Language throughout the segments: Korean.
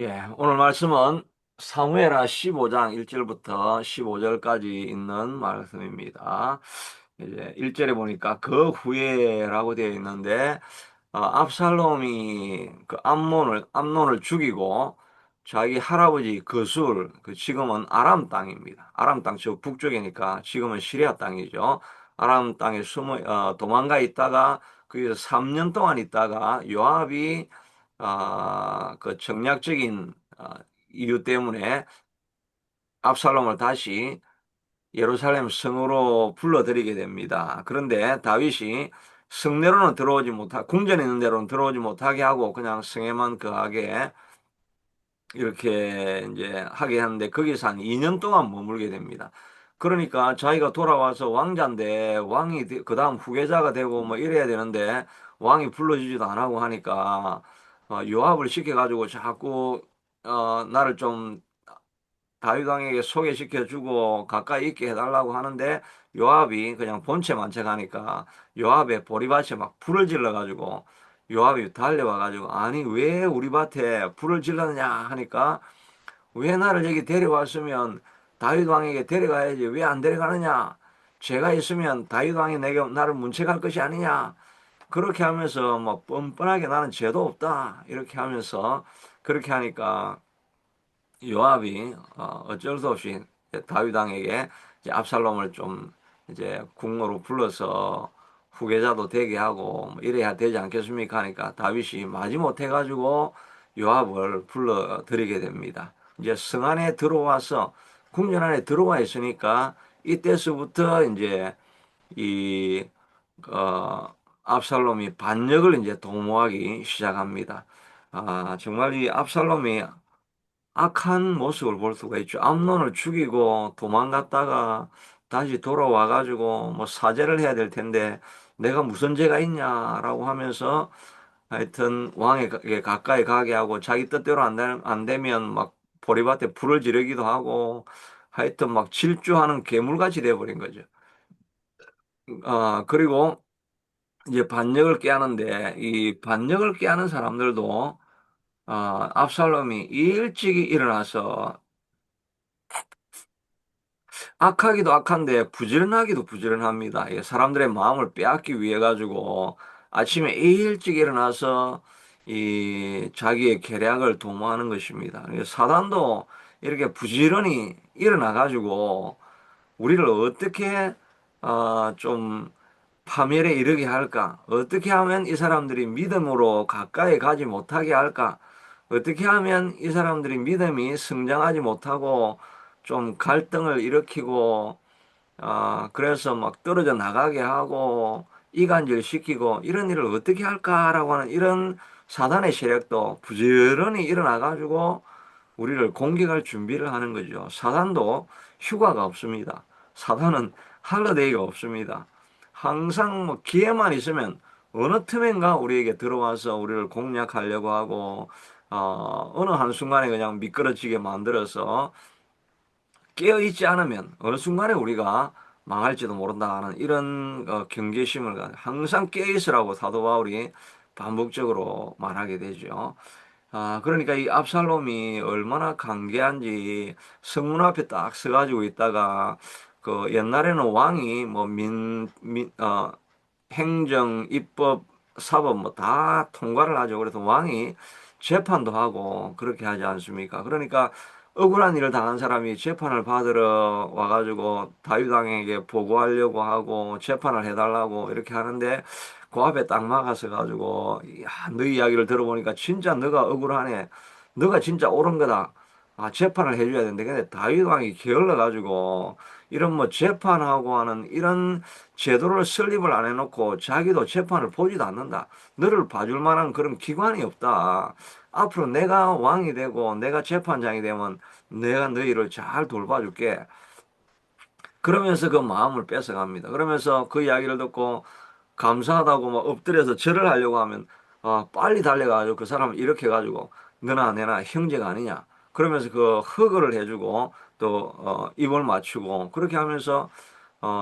예, 오늘 말씀은 사무엘하 15장 1절부터 15절까지 있는 말씀입니다. 이제 1절에 보니까 그 후에라고 되어 있는데, 압살롬이 그 암논을 죽이고 자기 할아버지 그술, 그 지금은 아람 땅입니다. 아람 땅, 저 북쪽이니까 지금은 시리아 땅이죠. 아람 땅에 도망가 있다가 거기서 3년 동안 있다가 요압이 그 정략적인 이유 때문에 압살롬을 다시 예루살렘 성으로 불러들이게 됩니다. 그런데 다윗이 성내로는 궁전에 있는 데로는 들어오지 못하게 하고 그냥 성에만 거하게 이렇게 이제 하게 하는데 거기서 한 2년 동안 머물게 됩니다. 그러니까 자기가 돌아와서 왕자인데 그 다음 후계자가 되고 뭐 이래야 되는데 왕이 불러주지도 안 하고 하니까 요압을 시켜가지고 자꾸 나를 좀 다윗 왕에게 소개시켜주고 가까이 있게 해달라고 하는데 요압이 그냥 본체 만척하니까 요압의 보리밭에 막 불을 질러가지고 요압이 달려와가지고 아니 왜 우리 밭에 불을 질렀느냐 하니까 왜 나를 여기 데려왔으면 다윗 왕에게 데려가야지 왜 안 데려가느냐 죄가 있으면 다윗 왕이 내게 나를 문책할 것이 아니냐 그렇게 하면서 뭐 뻔뻔하게 나는 죄도 없다 이렇게 하면서 그렇게 하니까 요압이 어쩔 수 없이 다윗 왕에게 이제 압살롬을 좀 이제 궁으로 불러서 후계자도 되게 하고 뭐 이래야 되지 않겠습니까 하니까 다윗이 마지못해 가지고 요압을 불러들이게 됩니다. 이제 성 안에 들어와서 궁전 안에 들어와 있으니까 이때서부터 이제 이 압살롬이 반역을 이제 도모하기 시작합니다. 정말 이 압살롬이 악한 모습을 볼 수가 있죠. 암논을 죽이고 도망갔다가 다시 돌아와 가지고 뭐 사죄를 해야 될 텐데 내가 무슨 죄가 있냐라고 하면서 하여튼 왕에게 가까이 가게 하고 자기 뜻대로 안 되면 막 보리밭에 불을 지르기도 하고 하여튼 막 질주하는 괴물같이 돼버린 거죠. 그리고 이제 반역을 깨하는데 이 반역을 깨하는 사람들도 압살롬이 일찍이 일어나서 악하기도 악한데 부지런하기도 부지런합니다. 이 사람들의 마음을 빼앗기 위해 가지고 아침에 일찍 일어나서 이 자기의 계략을 도모하는 것입니다. 사단도 이렇게 부지런히 일어나 가지고 우리를 어떻게 좀 파멸에 이르게 할까? 어떻게 하면 이 사람들이 믿음으로 가까이 가지 못하게 할까? 어떻게 하면 이 사람들이 믿음이 성장하지 못하고 좀 갈등을 일으키고, 그래서 막 떨어져 나가게 하고, 이간질 시키고, 이런 일을 어떻게 할까라고 하는 이런 사단의 세력도 부지런히 일어나가지고, 우리를 공격할 준비를 하는 거죠. 사단도 휴가가 없습니다. 사단은 할러데이가 없습니다. 항상 뭐 기회만 있으면 어느 틈엔가 우리에게 들어와서 우리를 공략하려고 하고 어느 한순간에 그냥 미끄러지게 만들어서 깨어있지 않으면 어느 순간에 우리가 망할지도 모른다는 이런 경계심을 항상 깨어있으라고 사도 바울이 반복적으로 말하게 되죠. 그러니까 이 압살롬이 얼마나 간계한지 성문 앞에 딱 서가지고 있다가 그 옛날에는 왕이 뭐 행정, 입법, 사법 뭐 다 통과를 하죠. 그래서 왕이 재판도 하고 그렇게 하지 않습니까? 그러니까 억울한 일을 당한 사람이 재판을 받으러 와가지고 다윗 왕에게 보고하려고 하고 재판을 해달라고 이렇게 하는데 그 앞에 딱 막아서 가지고 야, 너 이야기를 들어보니까 진짜 너가 억울하네. 너가 진짜 옳은 거다. 재판을 해줘야 되는데 근데 다윗 왕이 게을러 가지고 이런 뭐 재판하고 하는 이런 제도를 설립을 안 해놓고 자기도 재판을 보지도 않는다. 너를 봐줄 만한 그런 기관이 없다. 앞으로 내가 왕이 되고 내가 재판장이 되면 내가 너희를 잘 돌봐줄게. 그러면서 그 마음을 뺏어갑니다. 그러면서 그 이야기를 듣고 감사하다고 막 엎드려서 절을 하려고 하면 빨리 달려가지고 그 사람을 이렇게 해가지고 너나 내나 형제가 아니냐. 그러면서 그 허그를 해주고 또 입을 맞추고 그렇게 하면서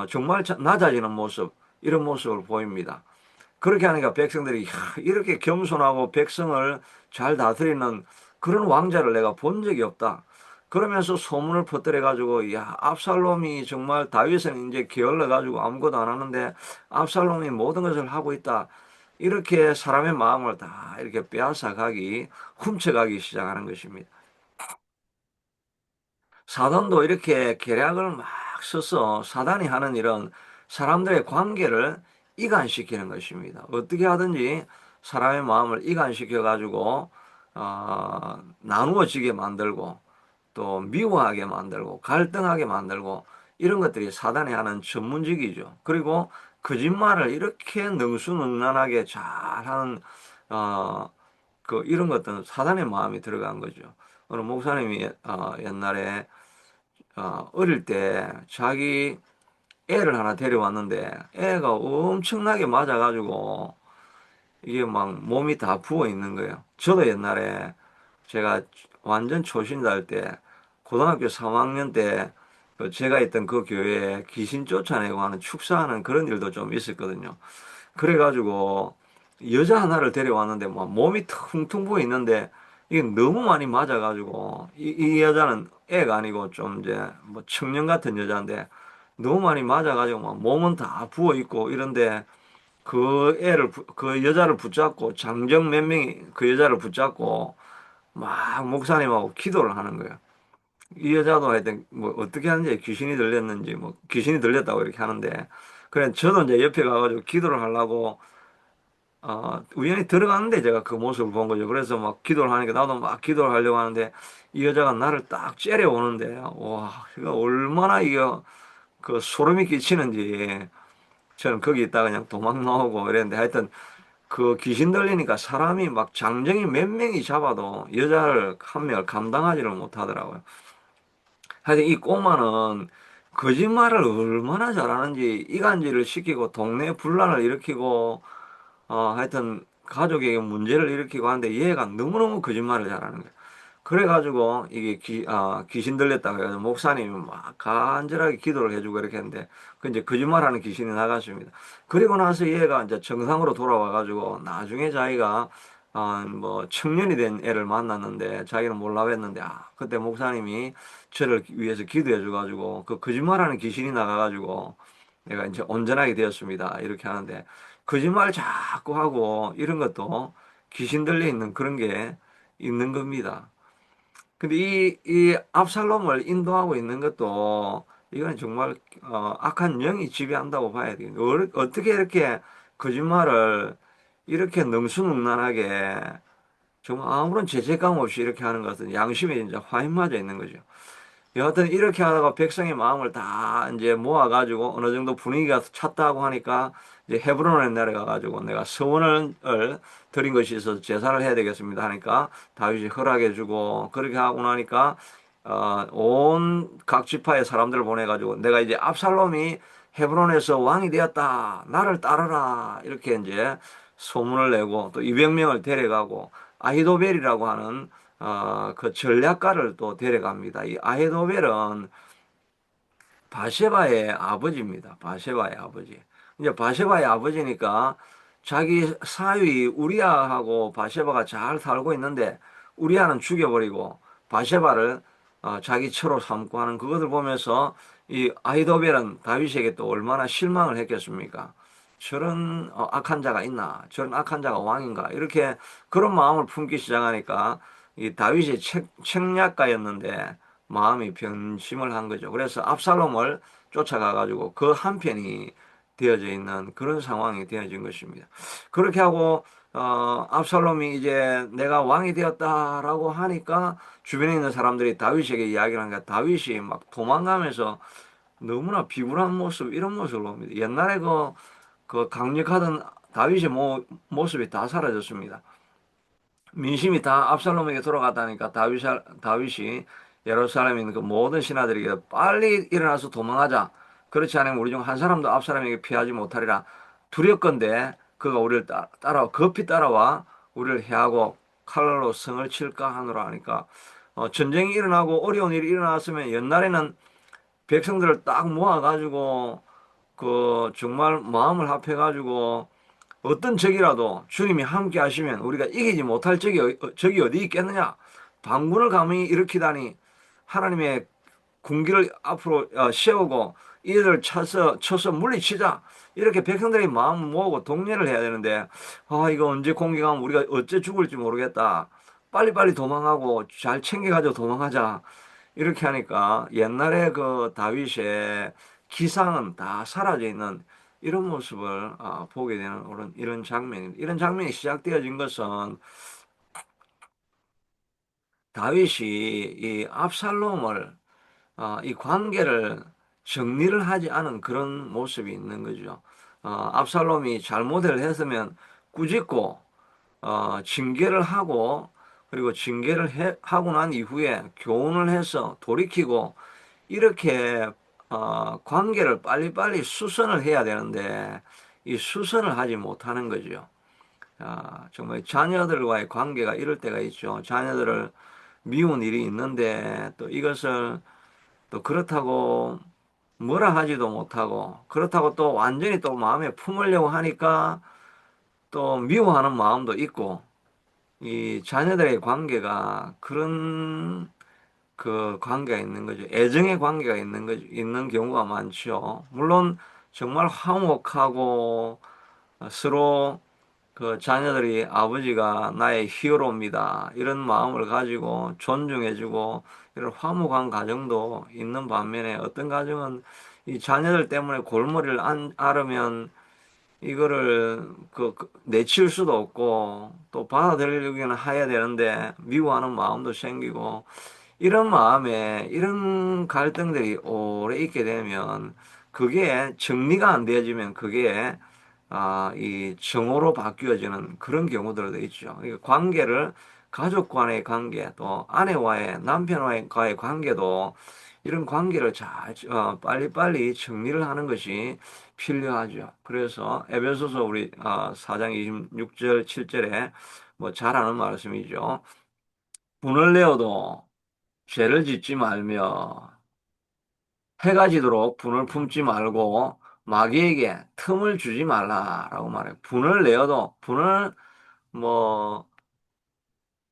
정말 낮아지는 모습 이런 모습을 보입니다. 그렇게 하니까 백성들이 야, 이렇게 겸손하고 백성을 잘 다스리는 그런 왕자를 내가 본 적이 없다. 그러면서 소문을 퍼뜨려 가지고 야, 압살롬이 정말 다윗은 이제 게을러 가지고 아무것도 안 하는데 압살롬이 모든 것을 하고 있다. 이렇게 사람의 마음을 다 이렇게 빼앗아 가기, 훔쳐가기 시작하는 것입니다. 사단도 이렇게 계략을 막 써서 사단이 하는 일은 사람들의 관계를 이간시키는 것입니다. 어떻게 하든지 사람의 마음을 이간시켜 가지고 나누어지게 만들고 또 미워하게 만들고 갈등하게 만들고 이런 것들이 사단이 하는 전문직이죠. 그리고 거짓말을 이렇게 능수능란하게 잘하는 이런 것들은 사단의 마음이 들어간 거죠. 어느 목사님이 옛날에 어릴 때 자기 애를 하나 데려왔는데 애가 엄청나게 맞아가지고 이게 막 몸이 다 부어 있는 거예요. 저도 옛날에 제가 완전 초신자일 때 고등학교 3학년 때 제가 있던 그 교회에 귀신 쫓아내고 하는 축사하는 그런 일도 좀 있었거든요. 그래가지고 여자 하나를 데려왔는데 막 몸이 퉁퉁 부어 있는데 이게 너무 많이 맞아가지고 이 여자는 애가 아니고 좀 이제 뭐 청년 같은 여자인데 너무 많이 맞아가지고 막 몸은 다 부어 있고 이런데 그 여자를 붙잡고 장정 몇 명이 그 여자를 붙잡고 막 목사님하고 기도를 하는 거예요. 이 여자도 하여튼 뭐 어떻게 하는지 귀신이 들렸는지 뭐 귀신이 들렸다고 이렇게 하는데 그래 저도 이제 옆에 가가지고 기도를 하려고 우연히 들어갔는데 제가 그 모습을 본 거죠. 그래서 막 기도를 하니까 나도 막 기도를 하려고 하는데 이 여자가 나를 딱 째려오는데 와 이거 얼마나 이거 그 소름이 끼치는지 저는 거기 있다가 그냥 도망 나오고 이랬는데 하여튼 그 귀신 들리니까 사람이 막 장정이 몇 명이 잡아도 여자를 한 명을 감당하지를 못하더라고요. 하여튼 이 꼬마는 거짓말을 얼마나 잘하는지 이간질을 시키고 동네 분란을 일으키고 하여튼 가족에게 문제를 일으키고 하는데 얘가 너무너무 거짓말을 잘하는 거예요. 그래가지고 이게 귀신 들렸다고 해가지고 목사님이 막 간절하게 기도를 해주고 이렇게 했는데 그 이제 거짓말하는 귀신이 나갔습니다. 그리고 나서 얘가 이제 정상으로 돌아와가지고 나중에 자기가 뭐 청년이 된 애를 만났는데 자기는 몰라고 했는데 그때 목사님이 저를 위해서 기도해 줘가지고 그 거짓말하는 귀신이 나가가지고 내가 이제 온전하게 되었습니다. 이렇게 하는데 거짓말 자꾸 하고 이런 것도 귀신 들려 있는 그런 게 있는 겁니다. 근데 이 압살롬을 인도하고 있는 것도 이건 정말 악한 영이 지배한다고 봐야 되겠네요. 어떻게 이렇게 거짓말을 이렇게 능수능란하게 정말 아무런 죄책감 없이 이렇게 하는 것은 양심에 진짜 화인 맞아 있는 거죠. 여하튼 이렇게 하다가 백성의 마음을 다 이제 모아가지고 어느 정도 분위기가 찼다고 하니까 이제 헤브론에 내려가가지고 내가 서원을 드린 것이 있어서 제사를 해야 되겠습니다 하니까 다윗이 허락해주고 그렇게 하고 나니까 온 각 지파의 사람들을 보내가지고 내가 이제 압살롬이 헤브론에서 왕이 되었다 나를 따르라 이렇게 이제 소문을 내고 또 200명을 데려가고 아히도벨이라고 하는 그 전략가를 또 데려갑니다. 이 아히도벨은 바세바의 아버지입니다. 바세바의 아버지. 이제 바세바의 아버지니까 자기 사위 우리아하고 바세바가 잘 살고 있는데 우리아는 죽여버리고 바세바를 자기 처로 삼고 하는 그것을 보면서 이 아히도벨은 다윗에게 또 얼마나 실망을 했겠습니까? 저런 악한 자가 있나? 저런 악한 자가 왕인가? 이렇게 그런 마음을 품기 시작하니까 이 다윗이 책략가였는데 마음이 변심을 한 거죠. 그래서 압살롬을 쫓아가 가지고 그 한편이 되어져 있는 그런 상황이 되어진 것입니다. 그렇게 하고 압살롬이 이제 내가 왕이 되었다라고 하니까 주변에 있는 사람들이 다윗에게 이야기를 하니까 다윗이 막 도망가면서 너무나 비굴한 모습 이런 모습을 봅니다. 옛날에 그 강력하던 다윗의 모습이 다 사라졌습니다. 민심이 다 압살롬에게 돌아갔다니까 다윗이 예루살렘에 있는 그 모든 신하들에게 빨리 일어나서 도망하자. 그렇지 않으면 우리 중 한 사람도 압살롬에게 피하지 못하리라. 두렵건대 그가 우리를 따라와 급히 따라와 우리를 해하고 칼날로 성을 칠까 하노라 하니까 전쟁이 일어나고 어려운 일이 일어났으면 옛날에는 백성들을 딱 모아가지고 그 정말 마음을 합해가지고 어떤 적이라도 주님이 함께 하시면 우리가 이기지 못할 적이 어디 있겠느냐? 반군을 감히 일으키다니 하나님의 군기를 앞으로 세우고 이들을 쳐서 물리치자. 이렇게 백성들이 마음 모으고 독려를 해야 되는데, 이거 언제 공격하면 우리가 어째 죽을지 모르겠다. 빨리빨리 도망하고 잘 챙겨가지고 도망하자. 이렇게 하니까 옛날에 그 다윗의 기상은 다 사라져 있는 이런 모습을 보게 되는 이런 장면입니다. 이런 장면이 시작되어진 것은 다윗이 이 압살롬을 이 관계를 정리를 하지 않은 그런 모습이 있는 거죠. 압살롬이 잘못을 했으면 꾸짖고 징계를 하고 그리고 하고 난 이후에 교훈을 해서 돌이키고 이렇게 관계를 빨리빨리 수선을 해야 되는데 이 수선을 하지 못하는 거죠. 정말 자녀들과의 관계가 이럴 때가 있죠. 자녀들을 미운 일이 있는데 또 이것을 또 그렇다고 뭐라 하지도 못하고 그렇다고 또 완전히 또 마음에 품으려고 하니까 또 미워하는 마음도 있고 이 자녀들의 관계가 그런 그 관계가 있는 거죠. 애정의 관계가 있는 거죠. 있는 경우가 많죠. 물론 정말 화목하고 서로 그 자녀들이 아버지가 나의 히어로입니다. 이런 마음을 가지고 존중해주고 이런 화목한 가정도 있는 반면에 어떤 가정은 이 자녀들 때문에 골머리를 앓으면 이거를 내칠 수도 없고 또 받아들이기는 해야 되는데 미워하는 마음도 생기고 이런 마음에 이런 갈등들이 오래 있게 되면 그게 정리가 안 되어지면 그게 이 정오로 바뀌어지는 그런 경우들도 있죠. 그러니까 관계를 가족 간의 관계 또 아내와의 남편과의 관계도 이런 관계를 잘 빨리빨리 정리를 하는 것이 필요하죠. 그래서 에베소서 우리 4장 26절 7절에 뭐 잘 아는 말씀이죠. 분을 내어도 죄를 짓지 말며 해가 지도록 분을 품지 말고 마귀에게 틈을 주지 말라라고 말해요. 분을 내어도 분을 뭐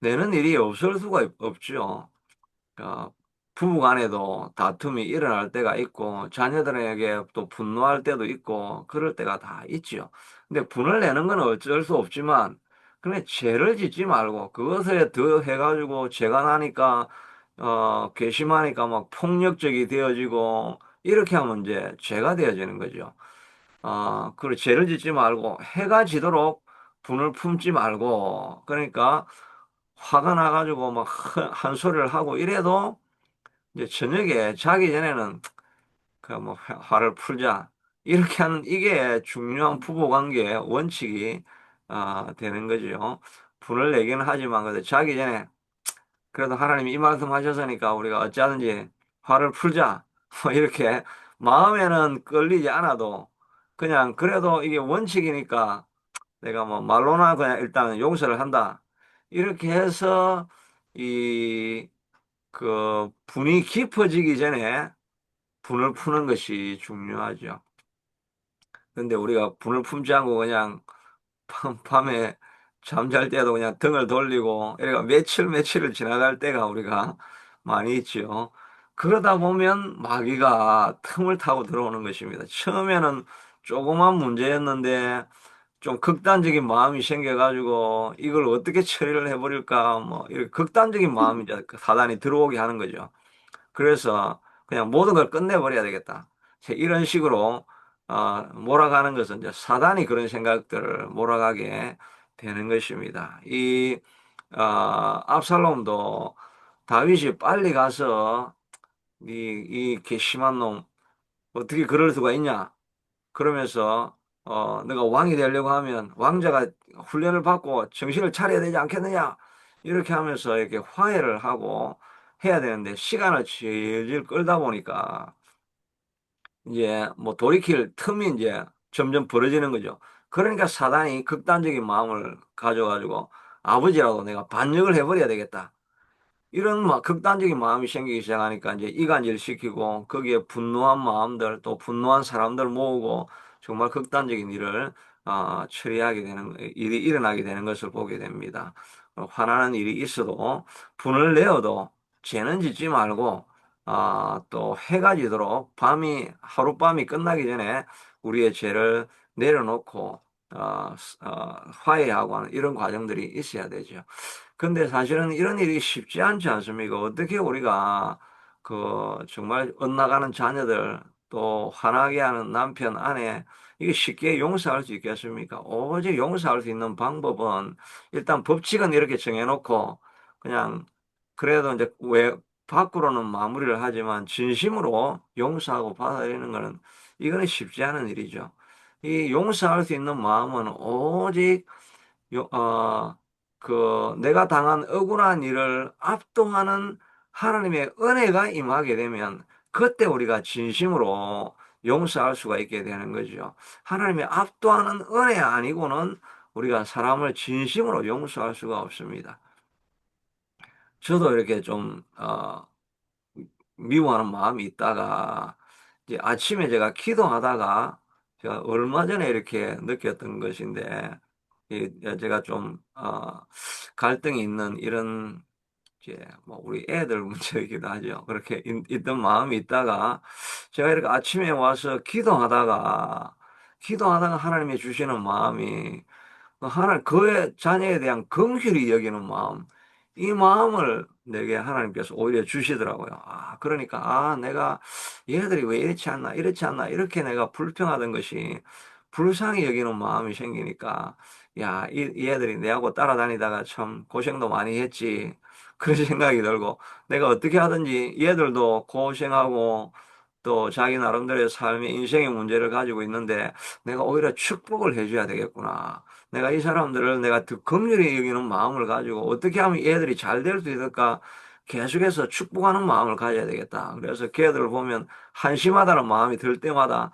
내는 일이 없을 수가 없죠. 어, 부부 간에도 다툼이 일어날 때가 있고 자녀들에게 또 분노할 때도 있고 그럴 때가 다 있죠. 근데 분을 내는 건 어쩔 수 없지만 그냥 죄를 짓지 말고 그것에 더 해가지고 죄가 나니까 괘씸하니까 막 폭력적이 되어지고 이렇게 하면 이제 죄가 되어지는 거죠. 그리고 죄를 짓지 말고 해가 지도록 분을 품지 말고 그러니까 화가 나가지고 막 한 소리를 하고 이래도 이제 저녁에 자기 전에는 그 뭐 화를 풀자 이렇게 하는 이게 중요한 부부 관계의 원칙이 되는 거죠. 분을 내기는 하지만 그래도 자기 전에 그래도 하나님이 이 말씀 하셨으니까 우리가 어찌하든지 화를 풀자 뭐 이렇게 마음에는 끌리지 않아도 그냥 그래도 이게 원칙이니까 내가 뭐 말로나 그냥 일단 용서를 한다 이렇게 해서 이 그 분이 깊어지기 전에 분을 푸는 것이 중요하죠. 근데 우리가 분을 품지 않고 그냥 밤에 잠잘 때도 그냥 등을 돌리고 이래가 며칠을 지나갈 때가 우리가 많이 있죠. 그러다 보면 마귀가 틈을 타고 들어오는 것입니다. 처음에는 조그만 문제였는데 좀 극단적인 마음이 생겨가지고 이걸 어떻게 처리를 해버릴까 뭐 이렇게 극단적인 마음이 이제 사단이 들어오게 하는 거죠. 그래서 그냥 모든 걸 끝내버려야 되겠다. 이런 식으로 몰아가는 것은 이제 사단이 그런 생각들을 몰아가게 되는 것입니다. 압살롬도 다윗이 빨리 가서 이 괘씸한 놈 어떻게 그럴 수가 있냐? 그러면서 내가 왕이 되려고 하면 왕자가 훈련을 받고 정신을 차려야 되지 않겠느냐? 이렇게 하면서 이렇게 화해를 하고 해야 되는데 시간을 질질 끌다 보니까 이제 뭐 돌이킬 틈이 이제 점점 벌어지는 거죠. 그러니까 사단이 극단적인 마음을 가져가지고 아버지라도 내가 반역을 해버려야 되겠다. 이런 막 극단적인 마음이 생기기 시작하니까 이제 이간질 시키고 거기에 분노한 마음들 또 분노한 사람들 모으고 정말 극단적인 일을 처리하게 되는 일이 일어나게 되는 것을 보게 됩니다. 화나는 일이 있어도 분을 내어도 죄는 짓지 말고 또 해가 지도록 하룻밤이 끝나기 전에 우리의 죄를 내려놓고 화해하고 하는 이런 과정들이 있어야 되죠. 근데 사실은 이런 일이 쉽지 않지 않습니까? 어떻게 우리가 정말 엇나가는 자녀들 또 화나게 하는 남편, 아내 이게 쉽게 용서할 수 있겠습니까? 오직 용서할 수 있는 방법은 일단 법칙은 이렇게 정해놓고 그냥 그래도 이제 왜 밖으로는 마무리를 하지만 진심으로 용서하고 받아들이는 거는 이거는 쉽지 않은 일이죠. 이 용서할 수 있는 마음은 오직 요- 어, 내가 당한 억울한 일을 압도하는 하나님의 은혜가 임하게 되면 그때 우리가 진심으로 용서할 수가 있게 되는 거죠. 하나님의 압도하는 은혜 아니고는 우리가 사람을 진심으로 용서할 수가 없습니다. 저도 이렇게 미워하는 마음이 있다가 이제 아침에 제가 기도하다가 제가 얼마 전에 이렇게 느꼈던 것인데 제가 갈등이 있는 이런 이제 뭐 우리 애들 문제이기도 하죠. 그렇게 있던 마음이 있다가 제가 이렇게 아침에 와서 기도하다가 하나님이 주시는 마음이 하나님 그의 자녀에 대한 긍휼히 여기는 마음 이 마음을 내게 하나님께서 오히려 주시더라고요. 그러니까 내가 얘들이 왜 이렇지 않나 이렇게 내가 불평하던 것이 불쌍히 여기는 마음이 생기니까 야, 얘들이 내하고 따라다니다가 참 고생도 많이 했지. 그런 생각이 들고 내가 어떻게 하든지 얘들도 고생하고 또 자기 나름대로의 삶의 인생의 문제를 가지고 있는데 내가 오히려 축복을 해줘야 되겠구나. 내가 이 사람들을 내가 더 긍휼히 여기는 마음을 가지고 어떻게 하면 얘들이 잘 될 수 있을까? 계속해서 축복하는 마음을 가져야 되겠다. 그래서 걔들을 보면 한심하다는 마음이 들 때마다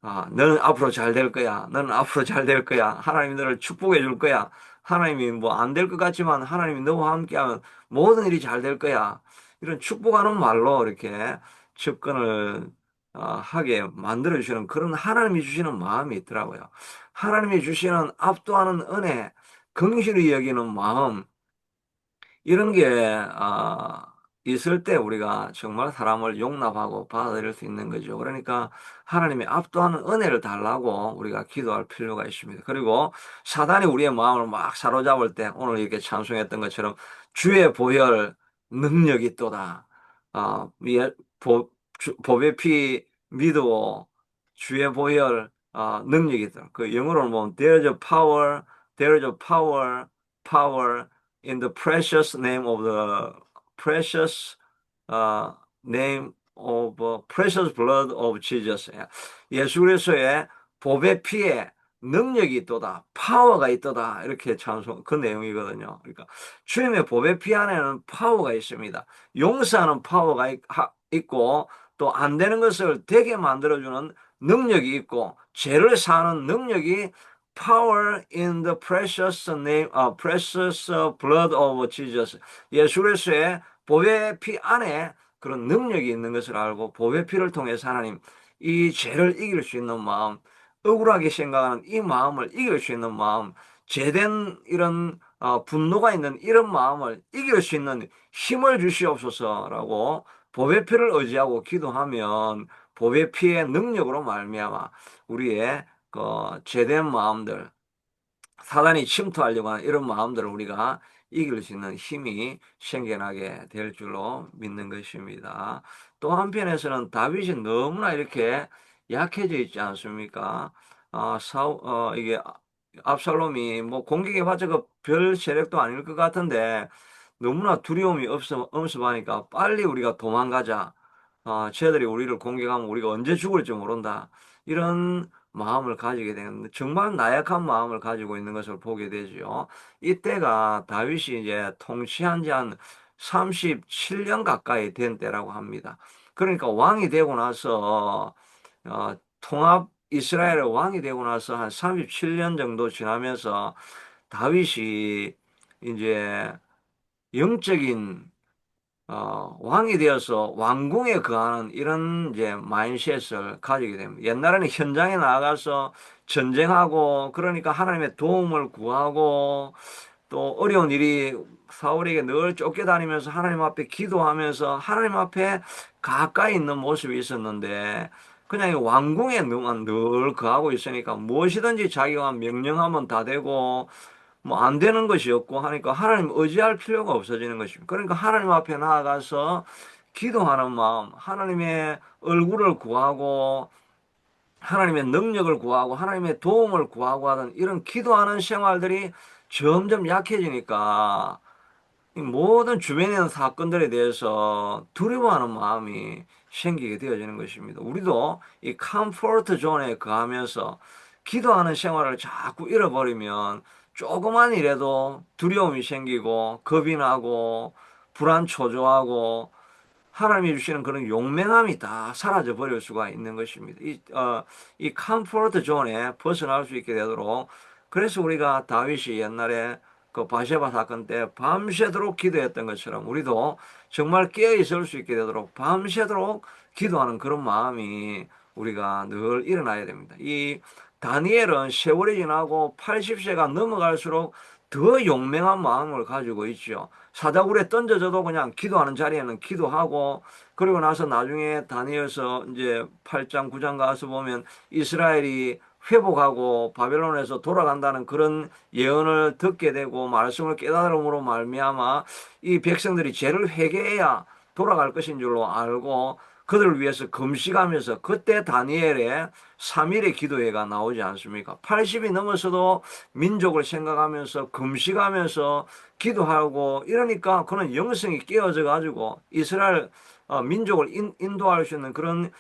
너는 앞으로 잘 될 거야. 너는 앞으로 잘 될 거야. 하나님이 너를 축복해 줄 거야. 하나님이 뭐 안 될 것 같지만 하나님이 너와 함께하면 모든 일이 잘 될 거야. 이런 축복하는 말로 이렇게 접근을 하게 만들어 주시는 그런 하나님이 주시는 마음이 있더라고요. 하나님이 주시는 압도하는 은혜, 긍휼히 여기는 마음, 이런 게 있을 때 우리가 정말 사람을 용납하고 받아들일 수 있는 거죠. 그러니까 하나님의 압도하는 은혜를 달라고 우리가 기도할 필요가 있습니다. 그리고 사단이 우리의 마음을 막 사로잡을 때 오늘 이렇게 찬송했던 것처럼 주의 보혈 능력이 있도다. 아, 예, 법의 피 믿어 주의 보혈 능력이 있다. 그 영어로는 보면 there is a power in the precious name of the precious uh, name of precious blood of Jesus. 예수 그리스도의 보배 피에 능력이 있도다, 파워가 있도다 이렇게 찬송 그 내용이거든요. 그러니까 주님의 보배 피 안에는 파워가 있습니다. 용서하는 파워가 있고 또 안 되는 것을 되게 만들어주는 능력이 있고 죄를 사는 능력이 power in the precious blood of Jesus. 예수 그리스도의 보배 피 안에 그런 능력이 있는 것을 알고 보배 피를 통해서 하나님 이 죄를 이길 수 있는 마음, 억울하게 생각하는 이 마음을 이길 수 있는 마음, 죄된 이런 분노가 있는 이런 마음을 이길 수 있는 힘을 주시옵소서라고 보배 피를 의지하고 기도하면 보배 피의 능력으로 말미암아 우리의 죄된 마음들, 사단이 침투하려고 하는 이런 마음들을 우리가 이길 수 있는 힘이 생겨나게 될 줄로 믿는 것입니다. 또 한편에서는 다윗이 너무나 이렇게 약해져 있지 않습니까? 이게 압살롬이 뭐 공격해 봤자 그별 세력도 아닐 것 같은데 너무나 두려움이 엄습하니까 빨리 우리가 도망가자. 쟤들이 우리를 공격하면 우리가 언제 죽을지 모른다. 이런 마음을 가지게 되는데 정말 나약한 마음을 가지고 있는 것을 보게 되죠. 이때가 다윗이 이제 통치한 지 한 37년 가까이 된 때라고 합니다. 그러니까 왕이 되고 나서 통합 이스라엘의 왕이 되고 나서 한 37년 정도 지나면서 다윗이 이제 영적인 왕이 되어서 왕궁에 거하는 이런 이제 마인셋을 가지게 됩니다. 옛날에는 현장에 나가서 전쟁하고 그러니까 하나님의 도움을 구하고 또 어려운 일이 사울에게 늘 쫓겨다니면서 하나님 앞에 기도하면서 하나님 앞에 가까이 있는 모습이 있었는데 그냥 이 왕궁에 늘 거하고 있으니까 무엇이든지 자기가 명령하면 다 되고 뭐 안 되는 것이 없고 하니까 하나님 의지할 필요가 없어지는 것입니다. 그러니까 하나님 앞에 나아가서 기도하는 마음, 하나님의 얼굴을 구하고 하나님의 능력을 구하고 하나님의 도움을 구하고 하던 이런 기도하는 생활들이 점점 약해지니까 이 모든 주변에 있는 사건들에 대해서 두려워하는 마음이 생기게 되어지는 것입니다. 우리도 이 컴포트 존에 거하면서 기도하는 생활을 자꾸 잃어버리면 조그만 일에도 두려움이 생기고 겁이 나고 불안 초조하고 하나님이 주시는 그런 용맹함이 다 사라져 버릴 수가 있는 것입니다. 이 컴포트 존에 벗어날 수 있게 되도록 그래서 우리가 다윗이 옛날에 그 바세바 사건 때 밤새도록 기도했던 것처럼 우리도 정말 깨어 있을 수 있게 되도록 밤새도록 기도하는 그런 마음이 우리가 늘 일어나야 됩니다. 이 다니엘은 세월이 지나고 80세가 넘어갈수록 더 용맹한 마음을 가지고 있죠. 사자굴에 던져져도 그냥 기도하는 자리에는 기도하고 그리고 나서 나중에 다니엘서 이제 8장 9장 가서 보면 이스라엘이 회복하고 바벨론에서 돌아간다는 그런 예언을 듣게 되고 말씀을 깨달음으로 말미암아 이 백성들이 죄를 회개해야 돌아갈 것인 줄로 알고 그들을 위해서 금식하면서 그때 다니엘의 3일의 기도회가 나오지 않습니까? 80이 넘어서도 민족을 생각하면서 금식하면서 기도하고 이러니까 그는 영성이 깨어져 가지고 이스라엘 민족을 인도할 수 있는 그런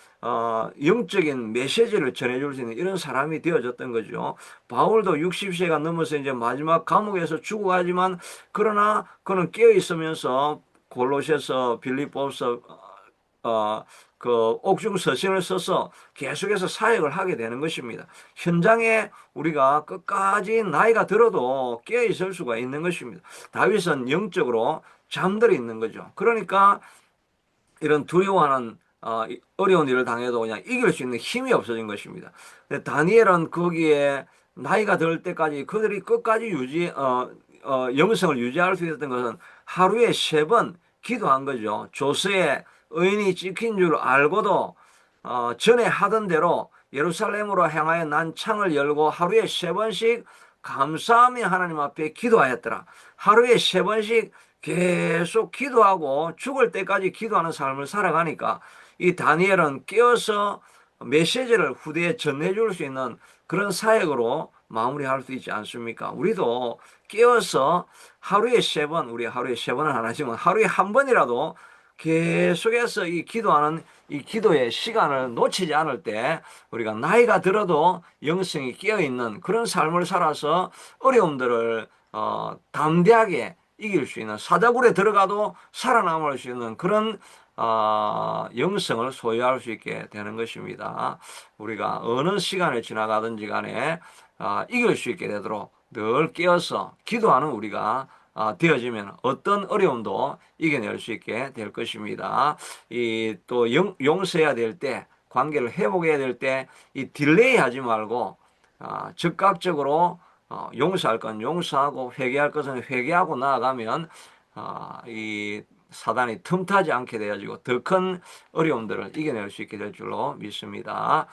영적인 메시지를 전해줄 수 있는 이런 사람이 되어졌던 거죠. 바울도 60세가 넘어서 이제 마지막 감옥에서 죽어가지만 그러나 그는 깨어 있으면서 골로새서 빌립보서 그 옥중 서신을 써서 계속해서 사역을 하게 되는 것입니다. 현장에 우리가 끝까지 나이가 들어도 깨어 있을 수가 있는 것입니다. 다윗은 영적으로 잠들어 있는 거죠. 그러니까 이런 두려워하는 어려운 일을 당해도 그냥 이길 수 있는 힘이 없어진 것입니다. 근데 다니엘은 거기에 나이가 들 때까지 그들이 끝까지 영성을 유지할 수 있었던 것은 하루에 3번 기도한 거죠. 조서에 의인이 찍힌 줄 알고도 전에 하던 대로 예루살렘으로 향하여 난 창을 열고 하루에 3번씩 감사하며 하나님 앞에 기도하였더라. 하루에 3번씩 계속 기도하고 죽을 때까지 기도하는 삶을 살아가니까 이 다니엘은 깨어서 메시지를 후대에 전해줄 수 있는 그런 사역으로 마무리할 수 있지 않습니까? 우리도 깨어서 하루에 3번, 우리 하루에 3번은 안 하지만 하루에 한 번이라도 계속해서 이 기도하는 이 기도의 시간을 놓치지 않을 때 우리가 나이가 들어도 영성이 깨어있는 그런 삶을 살아서 어려움들을 담대하게 이길 수 있는 사자굴에 들어가도 살아남을 수 있는 그런 영성을 소유할 수 있게 되는 것입니다. 우리가 어느 시간을 지나가든지 간에 이길 수 있게 되도록 늘 깨어서 기도하는 우리가 되어지면 어떤 어려움도 이겨낼 수 있게 될 것입니다. 이 또 용서해야 될 때, 관계를 회복해야 될 때 이 딜레이 하지 말고 즉각적으로 용서할 건 용서하고 회개할 것은 회개하고 나아가면 이 사단이 틈타지 않게 되어지고 더 큰 어려움들을 이겨낼 수 있게 될 줄로 믿습니다.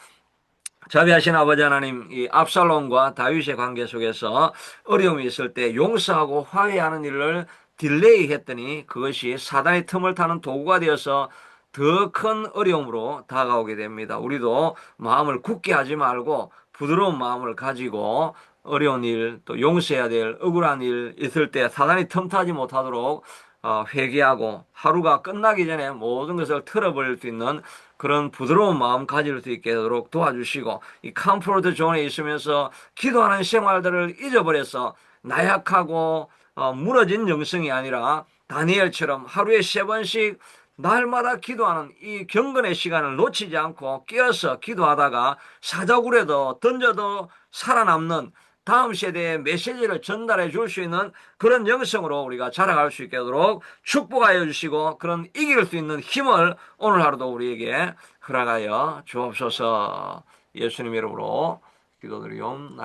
자비하신 아버지 하나님, 이 압살롬과 다윗의 관계 속에서 어려움이 있을 때 용서하고 화해하는 일을 딜레이 했더니 그것이 사단의 틈을 타는 도구가 되어서 더 큰 어려움으로 다가오게 됩니다. 우리도 마음을 굳게 하지 말고 부드러운 마음을 가지고 어려운 일, 또 용서해야 될 억울한 일 있을 때 사단이 틈타지 못하도록 회개하고 하루가 끝나기 전에 모든 것을 틀어버릴 수 있는 그런 부드러운 마음 가질 수 있게 되도록 도와주시고 이 컴포트 존에 있으면서 기도하는 생활들을 잊어버려서 나약하고 무너진 영성이 아니라 다니엘처럼 하루에 3번씩 날마다 기도하는 이 경건의 시간을 놓치지 않고 깨어서 기도하다가 사자굴에도 던져도 살아남는 다음 세대에 메시지를 전달해 줄 수 있는 그런 영성으로 우리가 자라갈 수 있게 하도록 축복하여 주시고 그런 이길 수 있는 힘을 오늘 하루도 우리에게 허락하여 주옵소서. 예수님 이름으로 기도드리옵나이다.